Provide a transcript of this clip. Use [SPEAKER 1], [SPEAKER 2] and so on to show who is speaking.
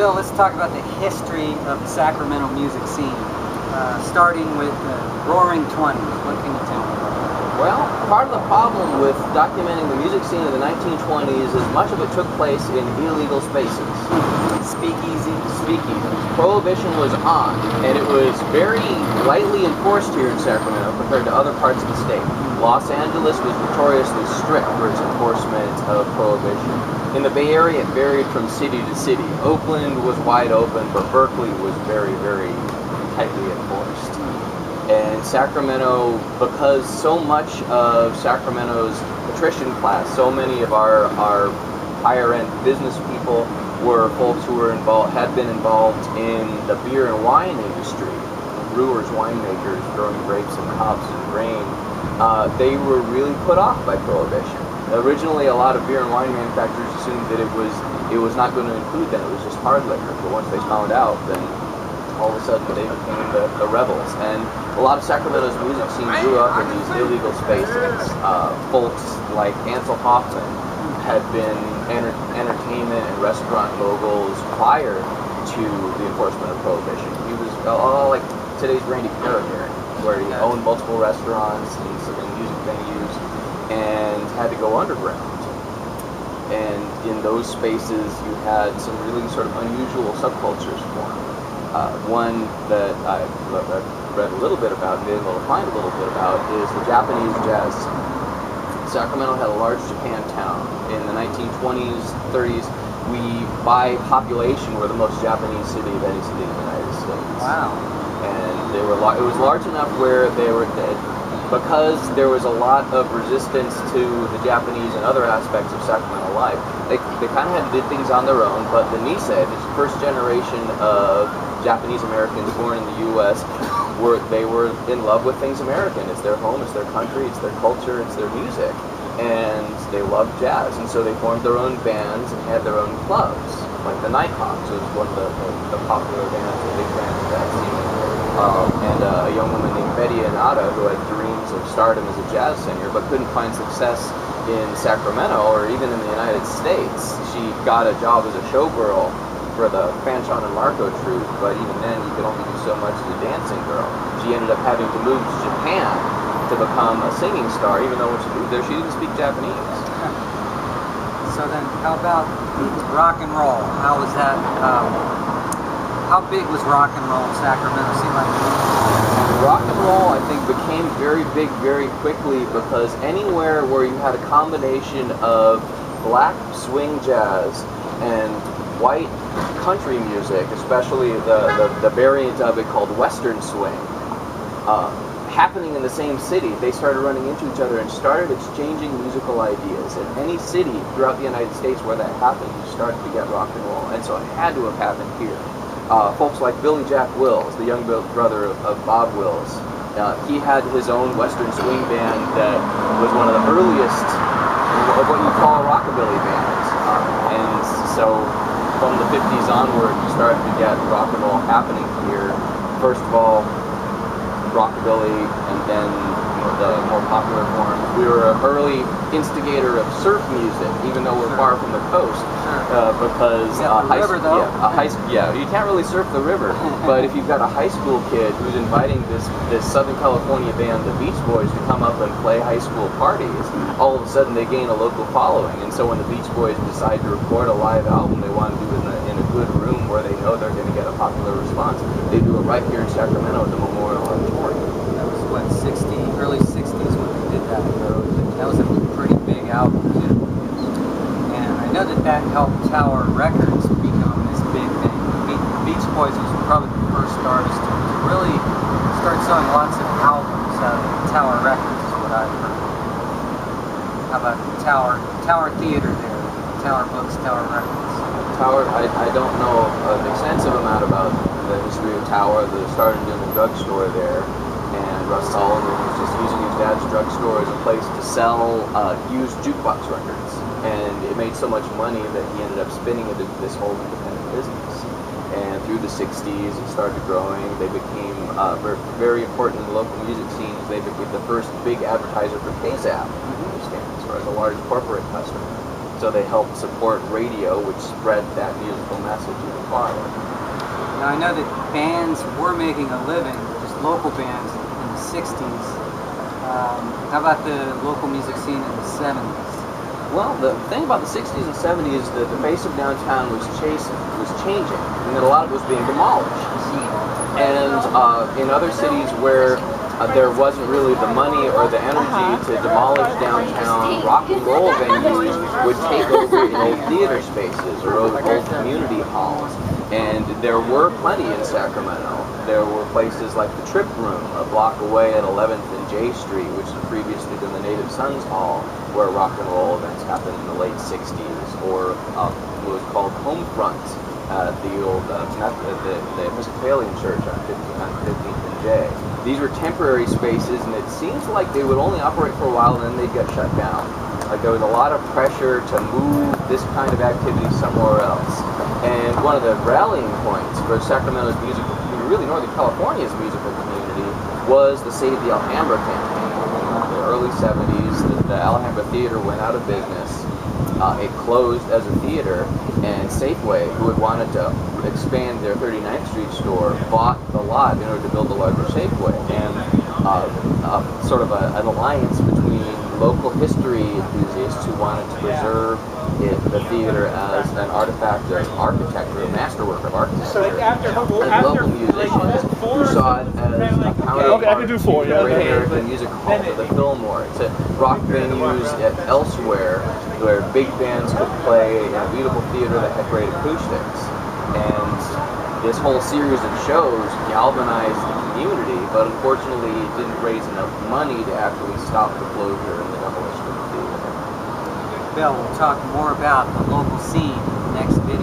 [SPEAKER 1] Bill, let's talk about the history of the Sacramento music scene, starting with the Roaring '20s. What can you tell me about that?
[SPEAKER 2] Well, part of the problem with documenting the music scene of the 1920s is much of it took place in illegal spaces. Speakeasies. Prohibition was on, and it was very lightly enforced here in Sacramento compared to other parts of the state. Los Angeles was notoriously strict for its enforcement of prohibition. In the Bay Area, it varied from city to city. Oakland was wide open, but Berkeley was very, very tightly enforced. And Sacramento, because so much of Sacramento's patrician class, so many of our higher-end business people were folks who were had been involved in the beer and wine industry, brewers, winemakers, growing grapes and hops and grain. They were really put off by prohibition. Originally, a lot of beer and wine manufacturers assumed that it was not going to include them. It was just hard liquor. But once they found out, then all of a sudden they became the rebels. And a lot of Sacramento's music scene grew up in these illegal spaces. Folks like Ansel Hoffman had been entertainment and restaurant moguls prior to the enforcement of prohibition. He was like today's Randy Carragher, where he owned multiple restaurants and some music venues and had to go underground. And in those spaces you had some really sort of unusual subcultures form. One that I've read a little bit about and been able to find a little bit about is the Japanese jazz scene. Sacramento had a large Japan town. In the 1920s, 30s, we, by population, were the most Japanese city of any city in the United States.
[SPEAKER 1] Wow.
[SPEAKER 2] And it was large enough where they were, because there was a lot of resistance to the Japanese and other aspects of Sacramento life, they kind of had to do things on their own, but the Nisei, the first generation of Japanese Americans born in the U.S., they were in love with things American. It's their home, it's their country, it's their culture, it's their music. And they loved jazz, and so they formed their own bands and had their own clubs. Like the Nighthawks was one of the popular bands, the big bands of that scene. And a young woman named Betty Inada, who had dreams of stardom as a jazz singer, but couldn't find success in Sacramento or even in the United States. She got a job as a showgirl for the Fanchon and Marco troupe, but even then you could only do so much as a dancing girl. She ended up having to move to Japan to become a singing star, even though when she moved there she didn't speak Japanese.
[SPEAKER 1] So then, how about rock and roll? How was that? How big was rock and roll in Sacramento? Seemed like
[SPEAKER 2] rock and roll, I think, became very big very quickly because anywhere where you had a combination of black swing jazz and white country music, especially the variant of it called Western swing, happening in the same city, they started running into each other and started exchanging musical ideas. In any city throughout the United States where that happened, you started to get rock and roll, and so it had to have happened here. Folks like Billy Jack Wills, the young brother of Bob Wills, he had his own Western swing band that was one of the earliest of what you call rockabilly bands, and so from the 50s onward, you started to get rock and roll happening here. First of all, rockabilly, and then the more popular form. We were an early instigator of surf music, even though we're far from the coast, because you can't really surf the river. But if you've got a high school kid who's inviting this Southern California band, the Beach Boys, to come up and play high school parties, all of a sudden they gain a local following. And so when the Beach Boys decide to record a live album, they want to do it in a good room where they know they're going to get a popular response. They do it right here in Sacramento at the Memorial Auditorium.
[SPEAKER 1] That was what, early 60s when they did that. That was a pretty big album too. And I know that helped Tower Records become this big thing. Beach Boys was probably the first artist to really start selling lots of albums out of Tower Records, is what I've heard. How about Tower Theater there? Tower Books, Tower Records.
[SPEAKER 2] Tower, I don't know an extensive amount about the history of Tower. They started in the drugstore there, and Russ Solomon was just using his dad's drugstore as a place to sell used jukebox records. And it made so much money that he ended up spinning it into this whole independent business. And through the 60s, it started growing. They became very important in the local music scene. They became the first big advertiser for KZAP, as far as a large corporate customer. So they helped support radio, which spread that musical message even farther.
[SPEAKER 1] Now I know that bands were making a living, just local bands, in the 60s. How about the local music scene in the 70s?
[SPEAKER 2] Well, the thing about the 60s and 70s is that the face of downtown was changing, and that a lot of it was being demolished. And in other cities where there wasn't really the money or the energy to demolish downtown, rock and roll venues would take over in old theater spaces or old community halls. And there were plenty in Sacramento. There were places like the Trip Room, a block away at 11th and J Street, which had previously been the Native Sons Hall, where rock and roll events happened in the late 60s, or what was called Homefront at the old the Episcopalian Church on 15th and J. These were temporary spaces, and it seems like they would only operate for a while and then they'd get shut down. Like there was a lot of pressure to move this kind of activity somewhere else. And one of the rallying points for Sacramento's musical community, really Northern California's musical community, was the Save the Alhambra campaign. In the early 70s, the Alhambra Theater went out of business. It closed as a theater, and Safeway, who had wanted to expand their 39th Street store, bought the lot in order to build a larger Safeway. And sort of an alliance between local history enthusiasts who wanted to preserve the theater as an artifact of architecture, a masterwork of architecture, and local musicians who saw it as a counterpart to the Great American Music Hall, to the Fillmore, to rock venues elsewhere where big bands could play in a beautiful theater that had great acoustics. And this whole series of shows galvanized the community, but unfortunately it didn't raise enough money to actually stop the closure and the demolition of the theater.
[SPEAKER 1] Bill, we'll talk more about the local scene in the next video.